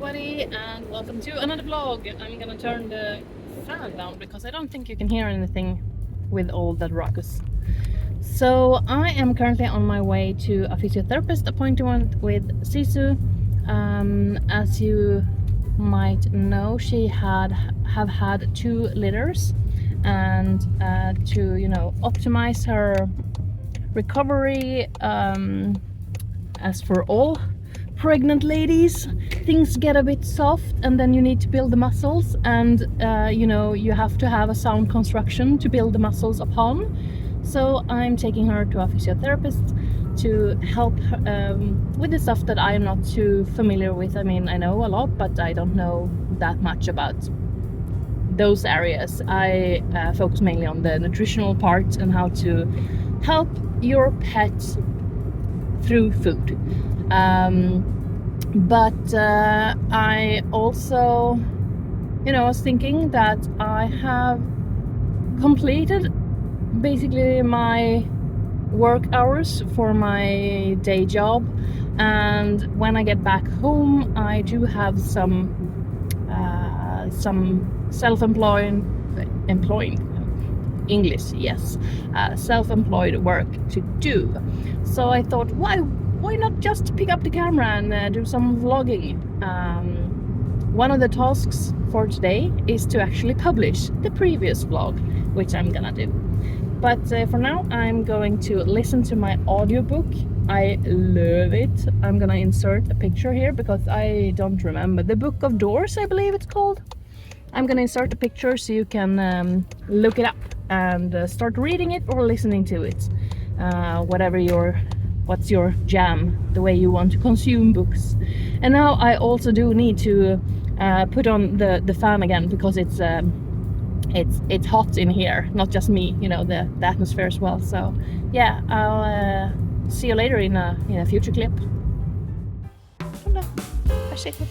everybody, and welcome to another vlog. I'm gonna turn the fan down because I don't think you can hear anything with all that ruckus. So I am currently on my way to a physiotherapist appointment with Sisu. As you might know, she have had 2 litters, and to optimize her recovery, as for all pregnant ladies, things get a bit soft and then you need to build the muscles, and you have to have a sound construction to build the muscles upon. So I'm taking her to a physiotherapist to help her, with the stuff that I'm not too familiar with. I mean, I know a lot, but I don't know that much about those areas. I focus mainly on the nutritional part and how to help your pet through food. But I also, was thinking that I have completed basically my work hours for my day job, and when I get back home I do have some self-employed self-employed work to do. So I thought, why not just pick up the camera and do some vlogging? One of the tasks for today is to actually publish the previous vlog, which I'm gonna do. But for now I'm going to listen to my audiobook. I love it. I'm gonna insert a picture here because I don't remember. The Book of Doors, I believe it's called. I'm gonna insert a picture so you can look it up and start reading it or listening to it. What's your jam, the way you want to consume books. And now I also do need to put on the fan again because it's hot in here, not just me, the atmosphere as well. So yeah, I'll see you later in a future clip. Varsågod.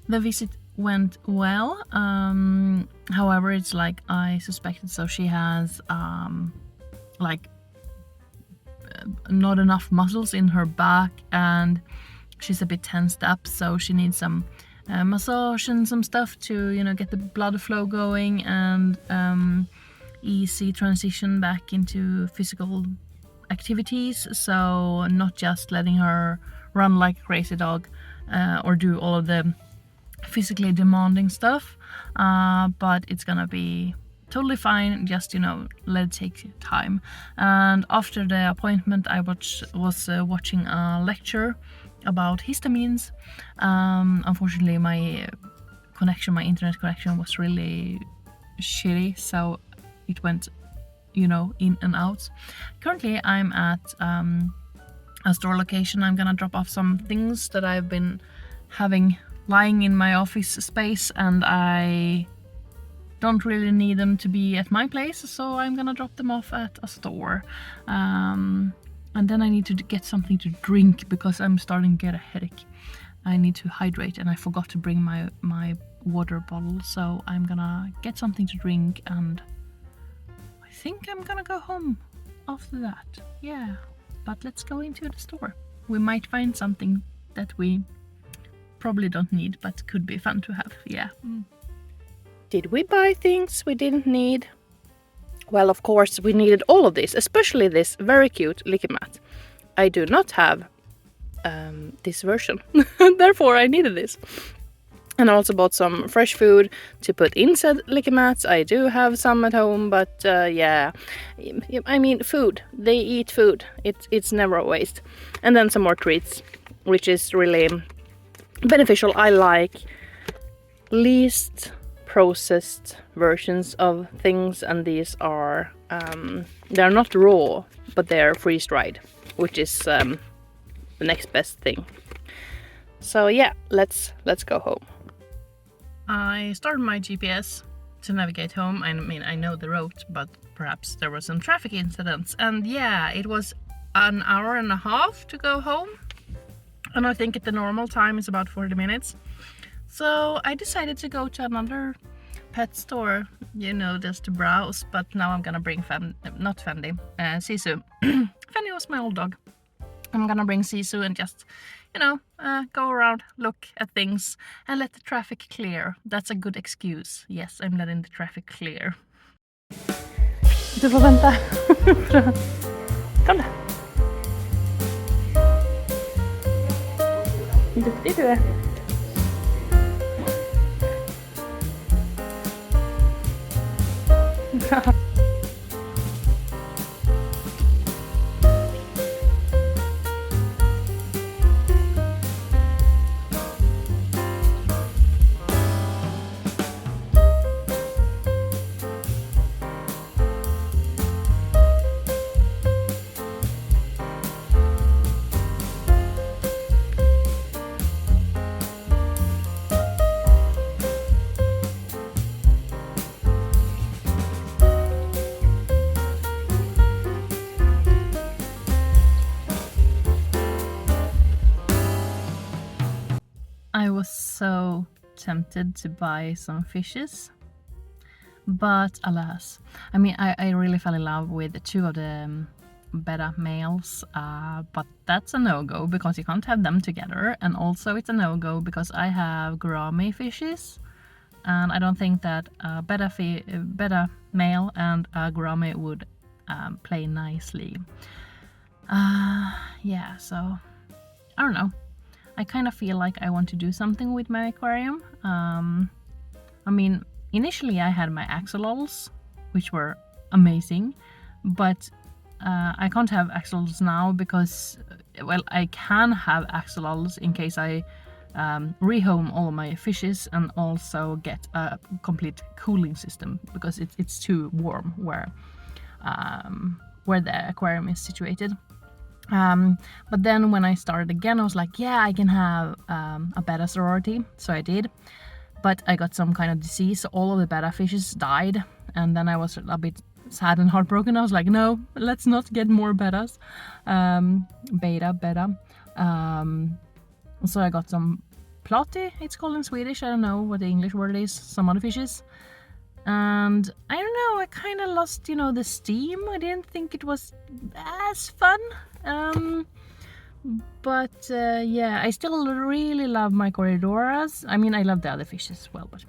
The visit went well, however it's like I suspected. So she has not enough muscles in her back and she's a bit tensed up, so she needs some massage and some stuff to get the blood flow going and easy transition back into physical activities. So not just letting her run like a crazy dog or do all of the physically demanding stuff, but it's gonna be totally fine. Just let it take time. And after the appointment I was watching a lecture about histamines. Unfortunately my internet connection was really shitty, so it went in and out. Currently I'm at a store location. I'm gonna drop off some things that I've been having lying in my office space and I don't really need them to be at my place, so I'm gonna drop them off at a store. And then I need to get something to drink because I'm starting to get a headache. I need to hydrate and I forgot to bring my water bottle, so I'm gonna get something to drink and I think I'm gonna go home after that. Yeah, but let's go into the store. We might find something that we probably don't need, but could be fun to have. Yeah. Did we buy things we didn't need? Well, of course we needed all of this, especially this very cute liquor mat. I do not have this version, therefore I needed this. And I also bought some fresh food to put inside liquor mats. I do have some at home, but yeah, I mean food. They eat food. It's never a waste. And then some more treats, which is really beneficial. I like least processed versions of things, and these are they're not raw, but they're freeze-dried, which is the next best thing. So yeah, let's go home. I started my GPS to navigate home. I mean, I know the route, but perhaps there were some traffic incidents, and yeah, it was an hour and a half to go home, and I think at the normal time is about 40 minutes. So I decided to go to another pet store, you know, just to browse, but now I'm gonna bring Sisu. Fendi was my old dog. I'm gonna bring Sisu and just, you know, go around, look at things and let the traffic clear. That's a good excuse. Yes, I'm letting the traffic clear. Du får vänta. Kom där. Duktig du är. I was so tempted to buy some fishes, but alas, I mean, I really fell in love with two of the betta males, but that's a no-go because you can't have them together, and also it's a no-go because I have gourami fishes, and I don't think that a betta male and a gourami would play nicely. Yeah, so I don't know. I kind of feel like I want to do something with my aquarium. I mean, initially I had my axolotls, which were amazing, but I can't have axolotls now because, well, I can have axolotls in case I rehome all my fishes and also get a complete cooling system because it's too warm where the aquarium is situated. But then when I started again, I was like, yeah, I can have a betta sorority. So I did, but I got some kind of disease. So all of the betta fishes died. And then I was a bit sad and heartbroken. I was like, no, let's not get more bettas. Betta. So I got some platy, it's called in Swedish. I don't know what the English word is. Some other fishes. And I don't know, I kind of lost, the steam. I didn't think it was as fun. But yeah, I still really love my Corridoras. I mean, I love the other fishes as well, but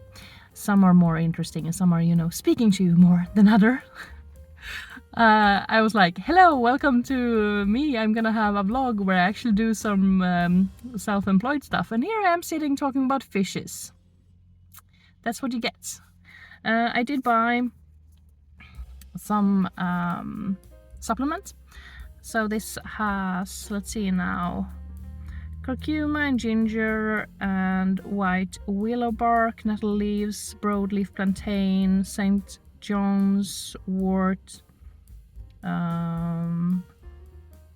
some are more interesting and some are, speaking to you more than other. I was like, hello, welcome to me. I'm gonna have a vlog where I actually do some self-employed stuff. And here I am sitting talking about fishes. That's what you get. I did buy some supplements. So this has, let's see now, curcuma and ginger and white willow bark, nettle leaves, broadleaf plantain, St. John's wort.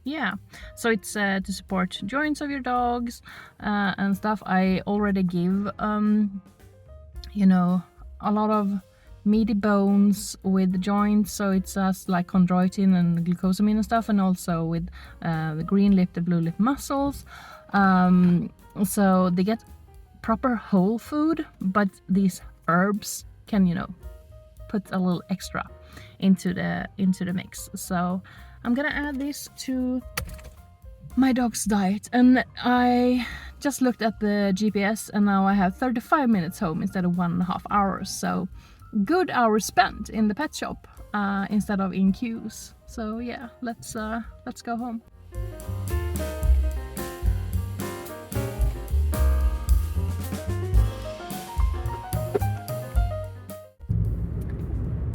Yeah, so it's to support joints of your dogs and stuff. I already give a lot of meaty bones with joints, so it's like chondroitin and glucosamine and stuff, and also with the green lip, the blue lip muscles. So they get proper whole food, but these herbs can put a little extra into the mix. So I'm gonna add this to my dog's diet, and I just looked at the GPS and now I have 35 minutes home instead of 1.5 hours. So good hours spent in the pet shop instead of in queues. So yeah, let's go home.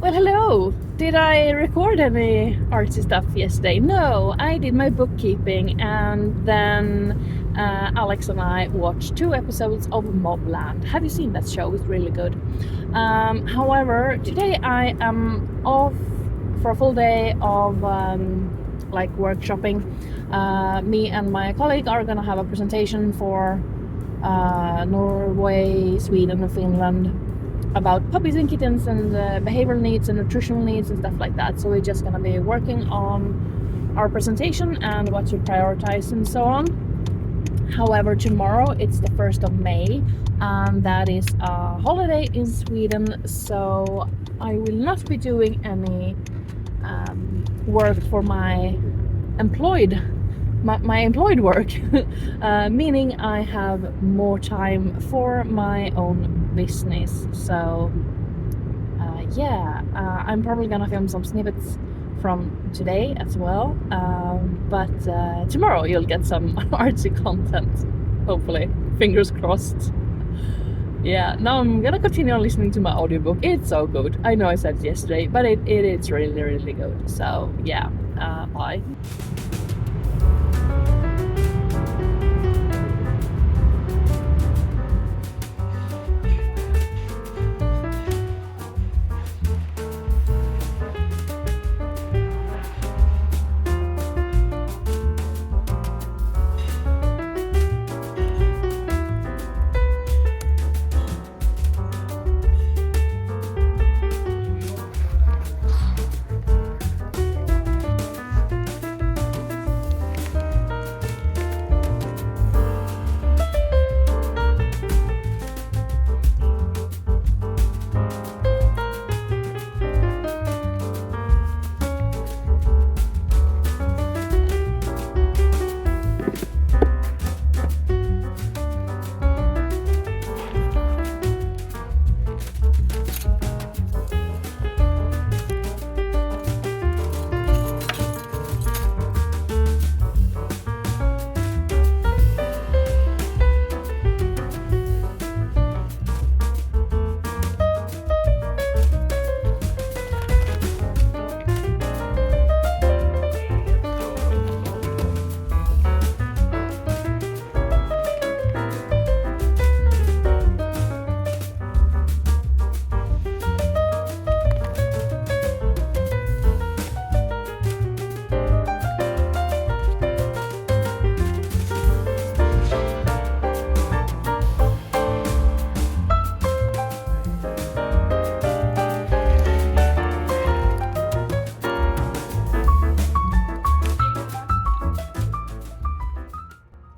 Well, hello! did I record any artsy stuff yesterday? No, I did my bookkeeping, and then Alex and I watched 2 episodes of Mobland. Have you seen that show? It's really good. However, today I am off for a full day of like workshopping. Me and my colleague are gonna have a presentation for Norway, Sweden and Finland about puppies and kittens and behavioral needs and nutritional needs and stuff like that. So we're just gonna be working on our presentation and what to prioritize and so on. However, tomorrow it's the 1st of May and that is a holiday in Sweden, so I will not be doing any work for my employed work, meaning I have more time for my own business. So I'm probably gonna film some snippets from today as well, but tomorrow you'll get some artsy content, hopefully, fingers crossed. Yeah, now I'm gonna continue on listening to my audiobook. It's so good. I know I said it yesterday, but it is really, really good. So yeah, bye.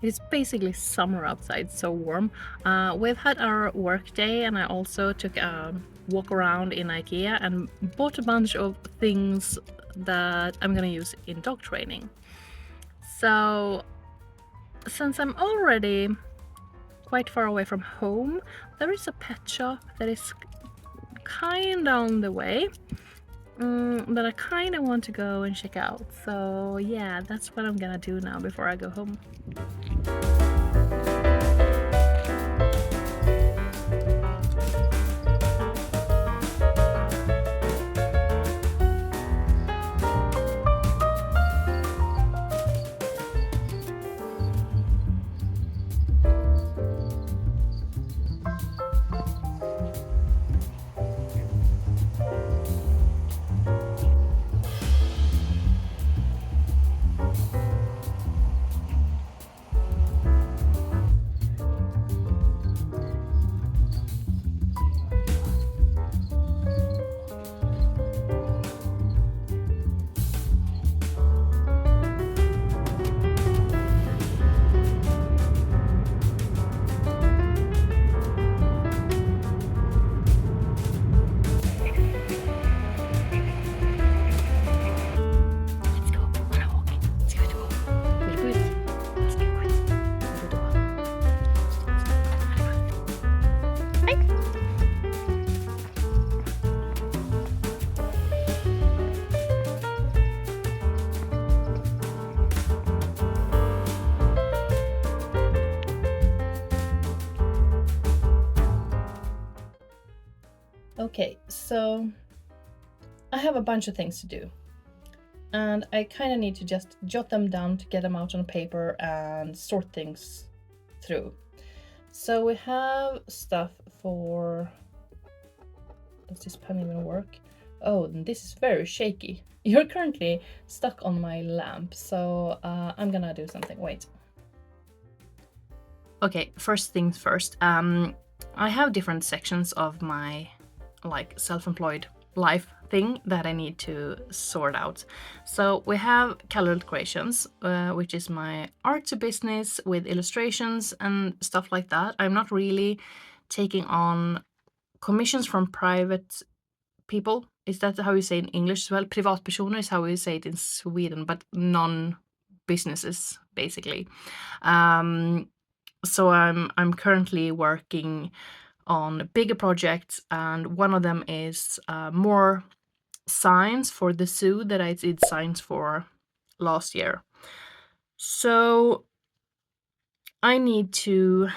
It's basically summer outside, so warm. We've had our work day and I also took a walk around in IKEA and bought a bunch of things that I'm gonna use in dog training. So since I'm already quite far away from home, there is a pet shop that is kind of on the way that I kind of want to go and check out. So yeah, that's what I'm gonna do now before I go home. Okay, so I have a bunch of things to do, and I kind of need to just jot them down to get them out on paper and sort things through. So we have stuff for... Does this pen even work? Oh, this is very shaky. You're currently stuck on my lamp, so I'm gonna do something. Wait. Okay, first things first. I have different sections of my like self-employed life thing that I need to sort out. So we have Kallerhult Creations, which is my art business with illustrations and stuff like that. I'm not really taking on commissions from private people. Is that how you say in English as well? Privatpersoner is how we say it in Sweden, but non-businesses basically. So I'm currently working on bigger projects, and one of them is more signs for the zoo that I did signs for last year. So I need to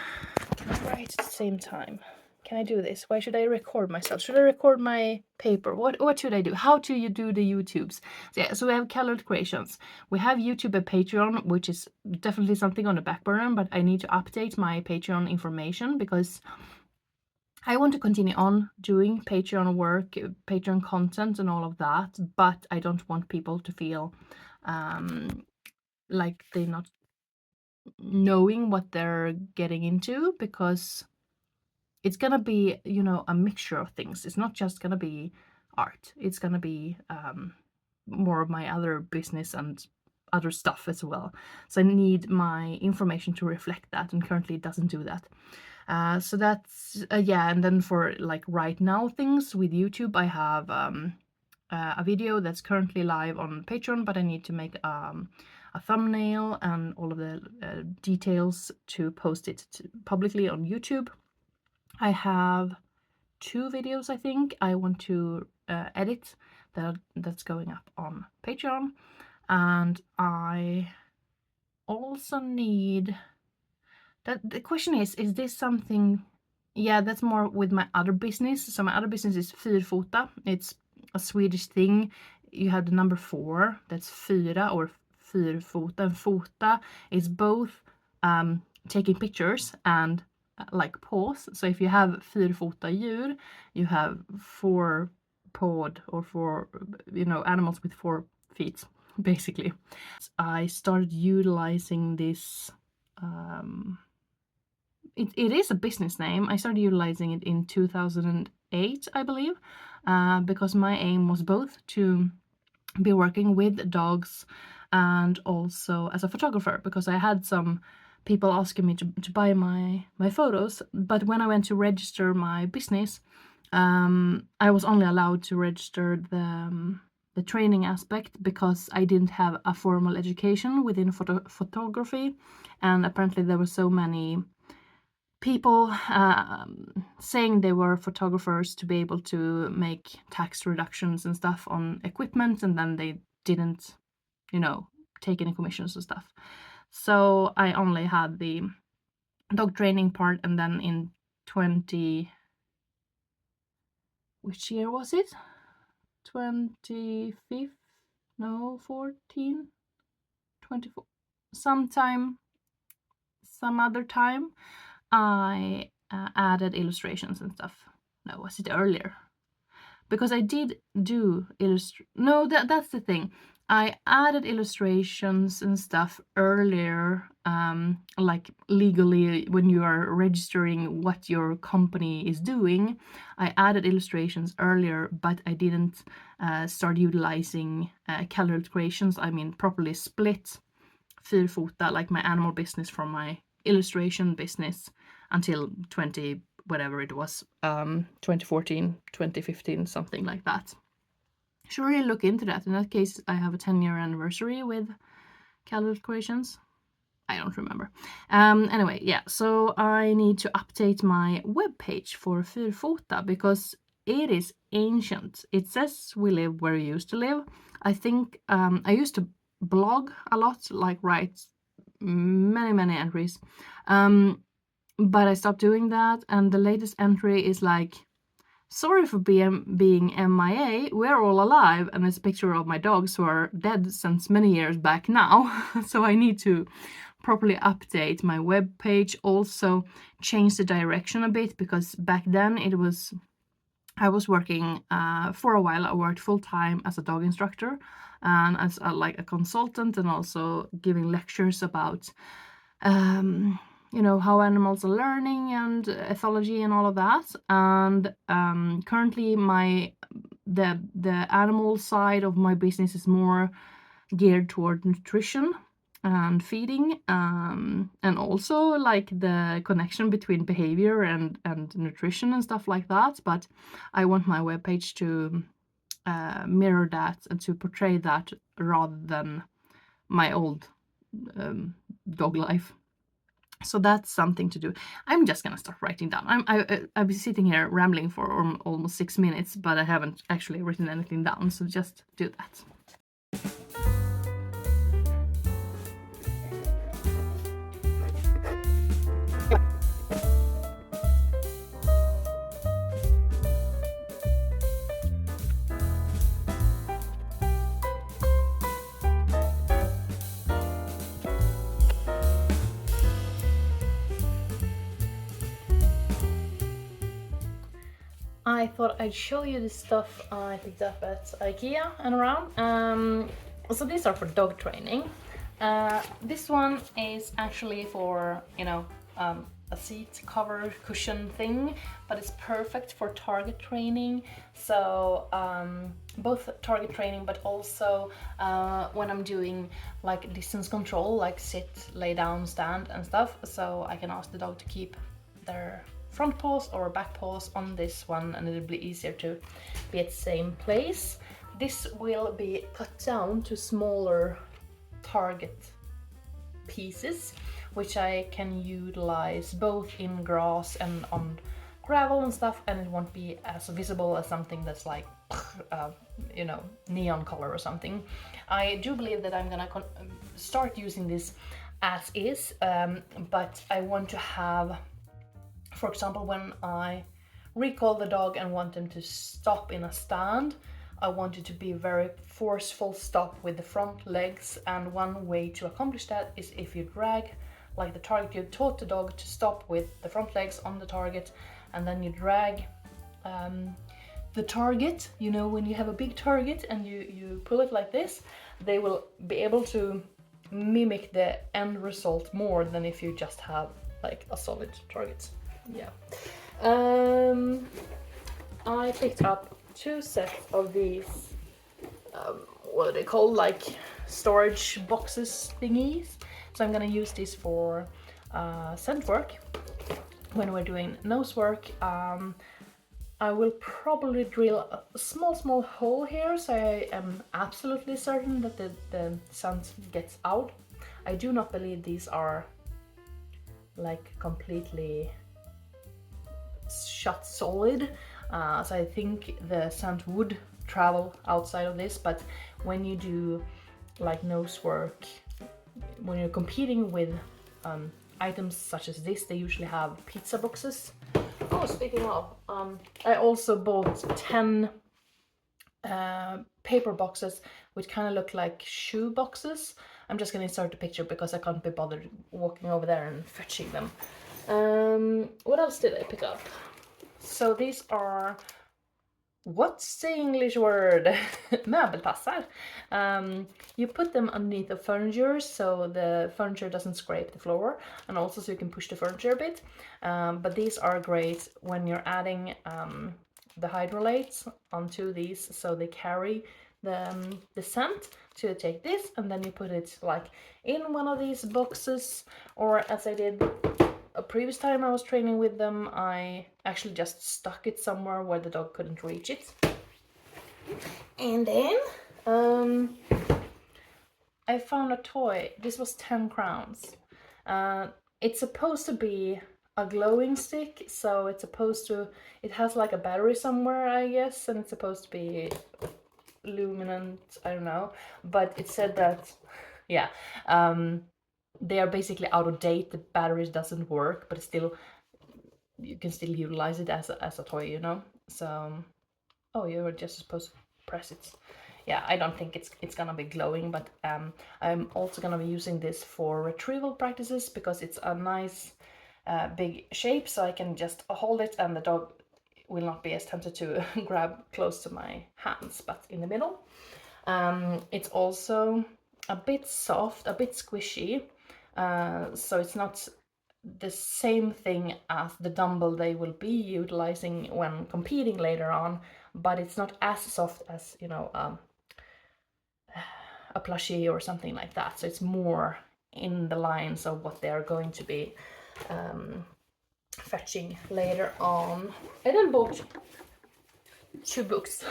write at the same time. Can I do this? Why should I record myself? Should I record my paper? What should I do? How do you do the YouTubes? So, yeah, so we have Kallerhult Creations. We have YouTube and Patreon, which is definitely something on the back burner, but I need to update my Patreon information because I want to continue on doing Patreon work, Patreon content and all of that, but I don't want people to feel like they're not knowing what they're getting into, because it's gonna be, you know, a mixture of things. It's not just gonna be art. It's gonna be more of my other business and other stuff as well. So I need my information to reflect that, and currently it doesn't do that. So that's yeah. And then for like right now things with YouTube, I have a video that's currently live on Patreon, but I need to make a thumbnail and all of the details to post it publicly on YouTube. I have 2 videos I think I want to edit that's going up on Patreon, and I also need that. The question is this something? Yeah, that's more with my other business. So my other business is Fyrfota. It's a Swedish thing. You have the number 4, that's fyra or fyrfota. And fota is both taking pictures and like pause. So if you have fyrfota djur, you have 4-pawed or 4, you know, animals with 4 feet, basically. I started utilizing this. It is a business name. I started utilizing it in 2008, I believe, because my aim was both to be working with dogs and also as a photographer, because I had some people asking me to buy my photos, but when I went to register my business, I was only allowed to register the training aspect because I didn't have a formal education within photography, and apparently there were so many people saying they were photographers to be able to make tax reductions and stuff on equipment, and then they didn't, you know, take any commissions and stuff. So I only had the dog training part, and then in which year was it? 25th? No, 14? 24? Some other time, I added illustrations and stuff. No, was it earlier? Because I did do no, that's the thing. I added illustrations and stuff earlier, like legally when you are registering what your company is doing. I added illustrations earlier, but I didn't start utilizing Kallerhult Creations. I mean, properly split Fyrfota, like my animal business, from my illustration business until 20 whatever it was, 2014, 2015, something like that. Should really look into that. In that case, I have a 10-year anniversary with Kallerhult Creations. I don't remember. Anyway, yeah, so I need to update my webpage for Fyrfota because it is ancient. It says we live where we used to live. I think I used to blog a lot, like write many entries. But I stopped doing that, and the latest entry is like sorry for being MIA, we're all alive, and it's a picture of my dogs who are dead since many years back now. So I need to properly update my web page, also change the direction a bit, because back then I was working for a while. I worked full-time as a dog instructor and as like a consultant, and also giving lectures about how animals are learning and ethology and all of that. And currently the animal side of my business is more geared toward nutrition and feeding, and also like the connection between behavior and nutrition and stuff like that. But I want my webpage to mirror that and to portray that rather than my old dog life. So that's something to do. I'm just gonna start writing down. I've been sitting here rambling for almost 6 minutes, but I haven't actually written anything down, so just do that. I thought I'd show you the stuff I picked up at IKEA and around. So these are for dog training. This one is actually for, a seat cover cushion thing, but it's perfect for target training. So both target training, but also when I'm doing like distance control, like sit, lay down, stand and stuff. So I can ask the dog to keep their front paws or back paws on this one, and it'll be easier to be at the same place. This will be cut down to smaller target pieces, which I can utilize both in grass and on gravel and stuff, and it won't be as visible as something that's like neon color or something. I do believe that I'm gonna start using this as is, but I want to have, for example, when I recall the dog and want them to stop in a stand, I want it to be a very forceful stop with the front legs, and one way to accomplish that is if you drag like the target. You taught the dog to stop with the front legs on the target, and then you drag the target. When you have a big target and you pull it like this, they will be able to mimic the end result more than if you just have like a solid target. Yeah. I picked up 2 sets of these, what are they called, like storage boxes thingies. So I'm gonna use these for scent work. When we're doing nose work, I will probably drill a small hole here, so I am absolutely certain that the scent gets out. I do not believe these are like completely shut solid, so I think the scent would travel outside of this. But when you do like nose work, when you're competing with items such as this, they usually have pizza boxes. Oh, speaking of, I also bought 10 paper boxes which kind of look like shoe boxes. I'm just gonna insert a picture because I can't be bothered walking over there and fetching them. What else did I pick up? So these are, what's the English word? Möbeltassar. You put them underneath the furniture so the furniture doesn't scrape the floor, and also so you can push the furniture a bit. But these are great when you're adding the hydrolates onto these, so they carry the scent. So you take this and then you put it like in one of these boxes, or as I did a previous time I was training with them, I actually just stuck it somewhere where the dog couldn't reach it. And then I found a toy. This was 10 crowns. It's supposed to be a glowing stick, so it has like a battery somewhere, I guess, and it's supposed to be luminant, I don't know, but it said that, yeah, they are basically out of date, the batteries doesn't work, but still you can still utilize it as a toy, you know. So, oh, you're just supposed to press it. Yeah, I don't think it's gonna be glowing, but I'm also gonna be using this for retrieval practices because it's a nice big shape, so I can just hold it and the dog will not be as tempted to grab close to my hands, but in the middle. It's also a bit soft, a bit squishy, so it's not the same thing as the dumbbell they will be utilizing when competing later on, but it's not as soft as, you know, a plushie or something like that. So it's more in the lines of what they're going to be fetching later on. I then bought 2 books.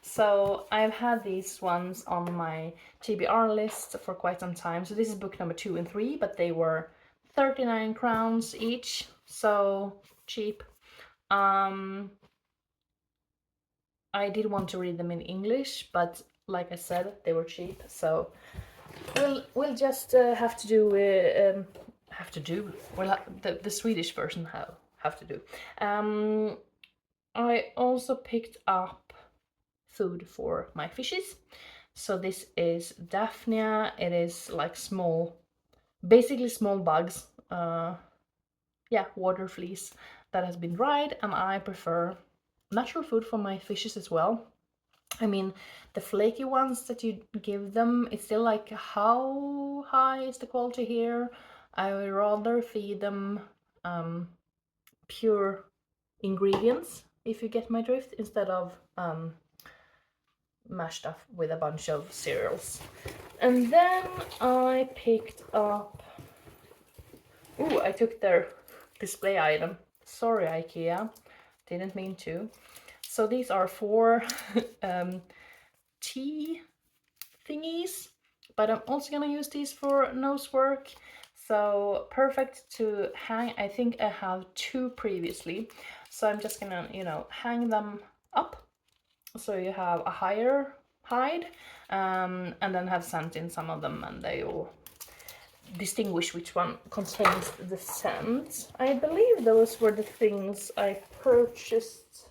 So I've had these ones on my TBR list for quite some time. So this is book number 2 and 3, but they were 39 crowns each, so cheap. I did want to read them in English, but like I said, they were cheap, so we'll just have to do well, the Swedish version have to do. I also picked up food for my fishes. So this is Daphnia. It is like small, basically small bugs, yeah, water fleas that has been dried, and I prefer natural food for my fishes as well. I mean, the flaky ones that you give them, it's still like, how high is the quality here? I would rather feed them pure ingredients, if you get my drift, instead of mashed up with a bunch of cereals. And then I picked up, ooh, I took their display item. Sorry, IKEA, didn't mean to. So these are 4 tea thingies, but I'm also gonna use these for nose work. So perfect to hang. I think I have 2 previously, so I'm just gonna, you know, hang them up so you have a higher height, and then have scent in some of them, and they will distinguish which one contains the scent. I believe those were the things I purchased.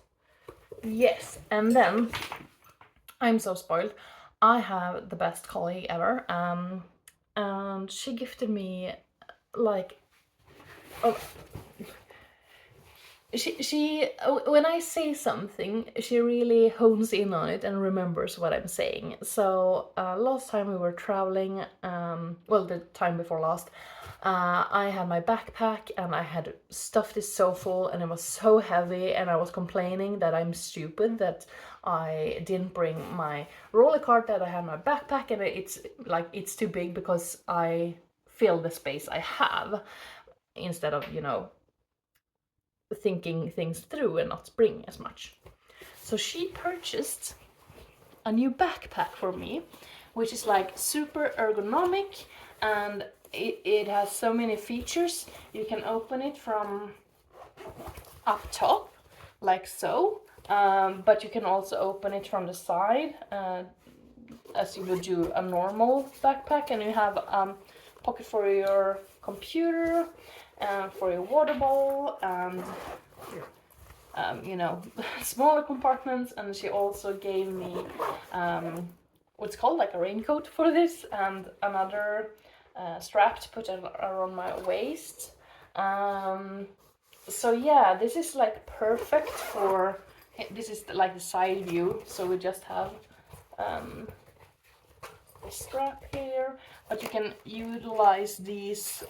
Yes, and then I'm so spoiled. I have the best colleague ever, and she gifted me like she when I say something, she really hones in on it and remembers what I'm saying. So last time we were traveling, well, the time before last, I had my backpack and I had stuffed it so full and it was so heavy, and I was complaining that I'm stupid that I didn't bring my roller cart that I had in my backpack, and it's too big because I fill the space I have instead of, you know, thinking things through and not bringing as much. So she purchased a new backpack for me, which is like super ergonomic, and it has so many features. You can open it from up top like so, but you can also open it from the side as you would do a normal backpack, and you have pocket for your computer, for your water bottle, and you know, smaller compartments. And she also gave me what's called like a raincoat for this, and another strap to put around my waist. So yeah, this is like perfect for, this is like the side view, so we just have a strap here, but you can utilize these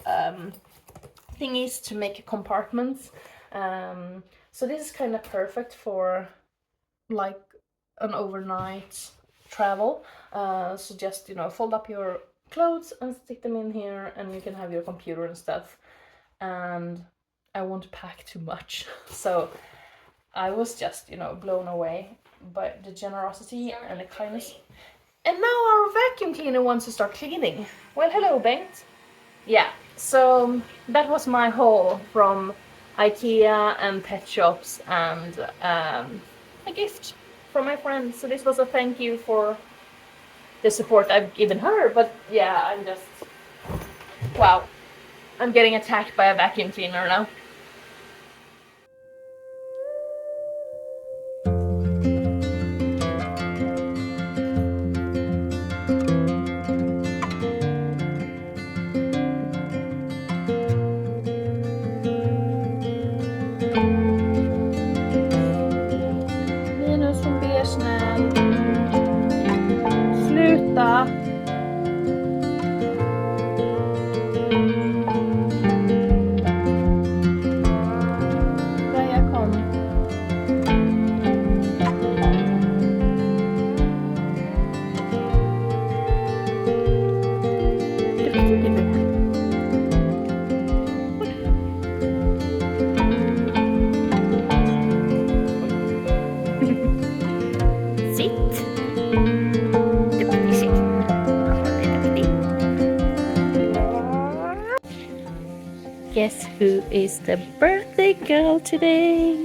thingies to make compartments. So this is kind of perfect for like an overnight travel. So just, you know, fold up your clothes and stick them in here, and you can have your computer and stuff. And I won't pack too much, so I was just, you know, blown away by the generosity and the kindness. And now our vacuum cleaner wants to start cleaning. Well, hello, Bengt. Yeah, so that was my haul from IKEA and pet shops, and a gift from my friend. So this was a thank you for the support I've given her. But yeah, I'm just, wow, I'm getting attacked by a vacuum cleaner now. Guess who is the birthday girl today?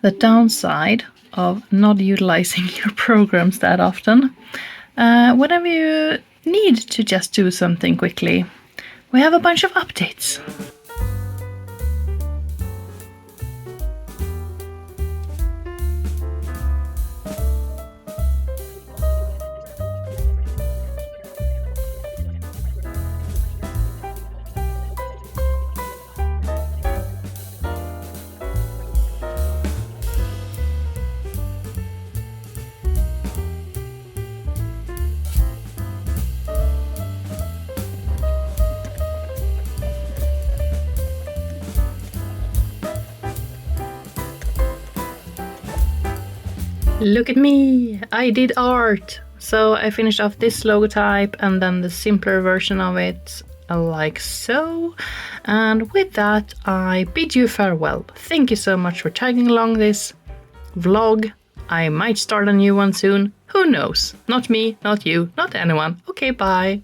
The downside of not utilizing your programs that often, whenever you need to just do something quickly, we have a bunch of updates. Look at me! I did art! So I finished off this logotype and then the simpler version of it, like so. And with that, I bid you farewell. Thank you so much for tagging along this vlog. I might start a new one soon. Who knows? Not me, not you, not anyone. Okay, bye!